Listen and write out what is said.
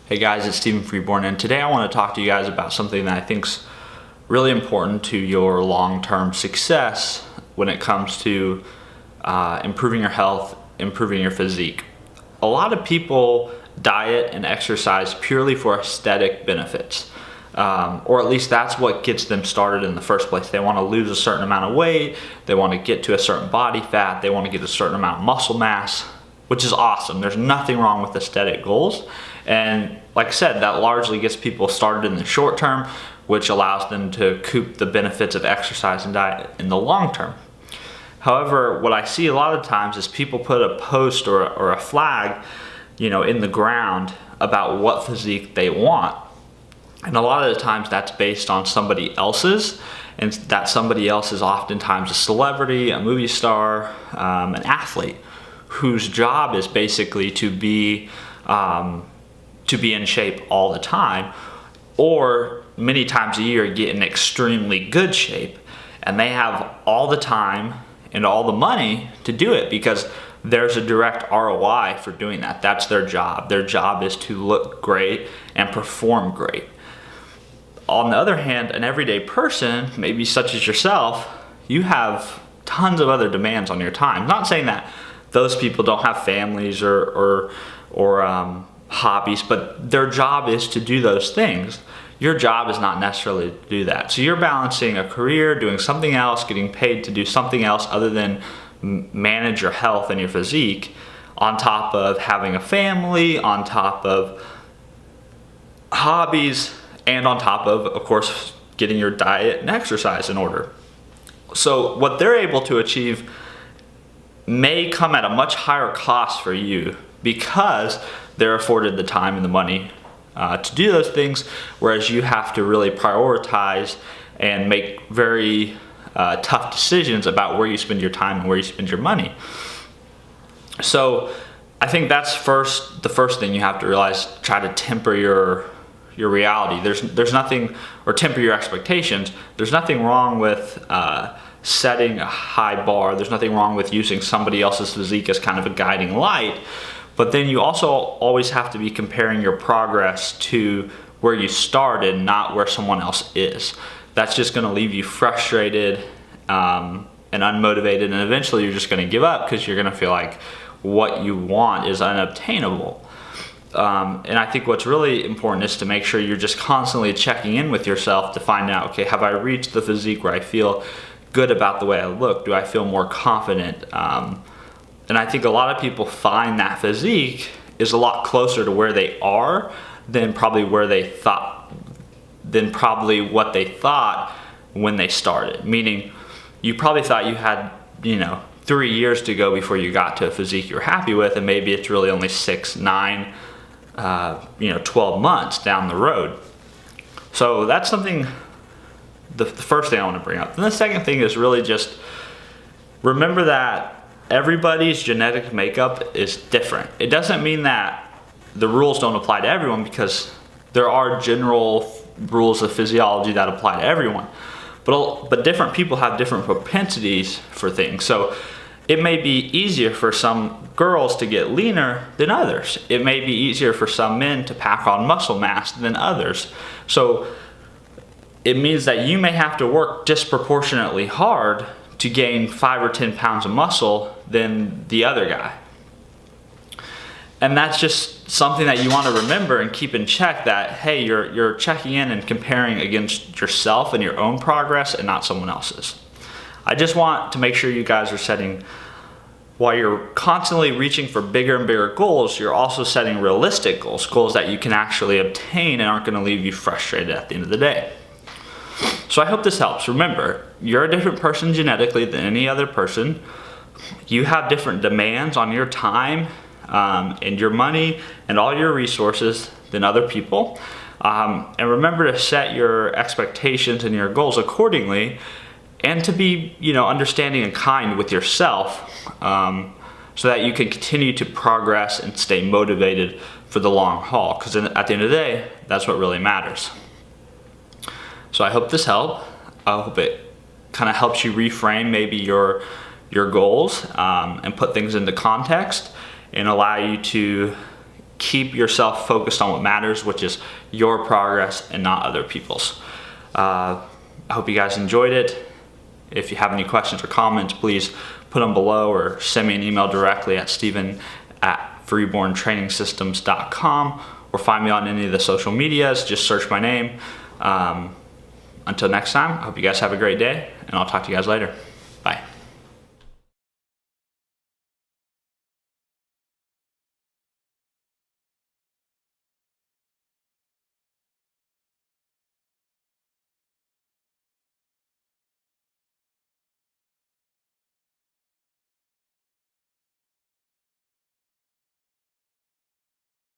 Hey guys, it's Freeborn, and today I want to talk to you guys about something that I think's really important to your long-term success when it comes to improving your health, improving your physique. A lot of people diet and exercise purely for aesthetic benefits, or at least that's what gets them started in the first place. They want to lose a certain amount of weight, they want to get to a certain body fat, they want to get a certain amount of muscle mass, which is awesome. There's nothing wrong with aesthetic goals. And like I said, that largely gets people started in the short term, which allows them to recoup the benefits of exercise and diet in the long term. However, what I see a lot of times is people put a post or a flag, in the ground about what physique they want. And a lot of the times that's based on somebody else's, and that somebody else is oftentimes a celebrity, a movie star, an athlete, whose job is basically to be in shape all the time, or many times a year get in extremely good shape, and they have all the time and all the money to do it because there's a direct ROI for doing that. That's their job. Their job is to look great and perform great. On the other hand, an everyday person, maybe such as yourself, you have tons of other demands on your time. Not saying that those people don't have families or hobbies, but their job is to do those things. Your job is not necessarily to do that. So you're balancing a career, doing something else, getting paid to do something else other than manage your health and your physique, on top of having a family, on top of hobbies, and on top of course, getting your diet and exercise in order. So what they're able to achieve may come at a much higher cost for you because they're afforded the time and the money to do those things, whereas you have to really prioritize and make very tough decisions about where you spend your time and where you spend your money. So I think that's the first thing you have to realize. Try to temper your reality. There's nothing, or temper your expectations. There's nothing wrong with setting a high bar. There's nothing wrong with using somebody else's physique as kind of a guiding light. But then you also always have to be comparing your progress to where you started, not where someone else is. That's just going to leave you frustrated and unmotivated, and eventually you're just going to give up because you're going to feel like what you want is unobtainable. And I think what's really important is to make sure you're just constantly checking in with yourself to find out, okay, have I reached the physique where I feel good about the way I look? Do I feel more confident? And I think a lot of people find that physique is a lot closer to where they are than probably what they thought when they started. Meaning, you probably thought you had, 3 years to go before you got to a physique you're happy with, and maybe it's really only 6, 9, 12 months down the road. So that's something, the first thing I want to bring up. And the second thing is really just remember that everybody's genetic makeup is different. It doesn't mean that the rules don't apply to everyone, because there are general rules of physiology that apply to everyone. But different people have different propensities for things. So it may be easier for some girls to get leaner than others. It may be easier for some men to pack on muscle mass than others. So it means that you may have to work disproportionately hard to gain 5 or 10 pounds of muscle than the other guy. And that's just something that you want to remember and keep in check, that, hey, you're checking in and comparing against yourself and your own progress and not someone else's. I just want to make sure you guys are setting, while you're constantly reaching for bigger and bigger goals, you're also setting realistic goals that you can actually obtain and aren't going to leave you frustrated at the end of the day. So I hope this helps. Remember, you're a different person genetically than any other person. You have different demands on your time and your money and all your resources than other people. And remember to set your expectations and your goals accordingly, and to be, understanding and kind with yourself, so that you can continue to progress and stay motivated for the long haul. Because at the end of the day, that's what really matters. So I hope this helped. I hope it kind of helps you reframe maybe your goals and put things into context and allow you to keep yourself focused on what matters, which is your progress and not other people's. I hope you guys enjoyed it. If you have any questions or comments, please put them below or send me an email directly at steven@freeborntrainingsystems.com, or find me on any of the social medias. Just search my name. Until next time, I hope you guys have a great day, and I'll talk to you guys later.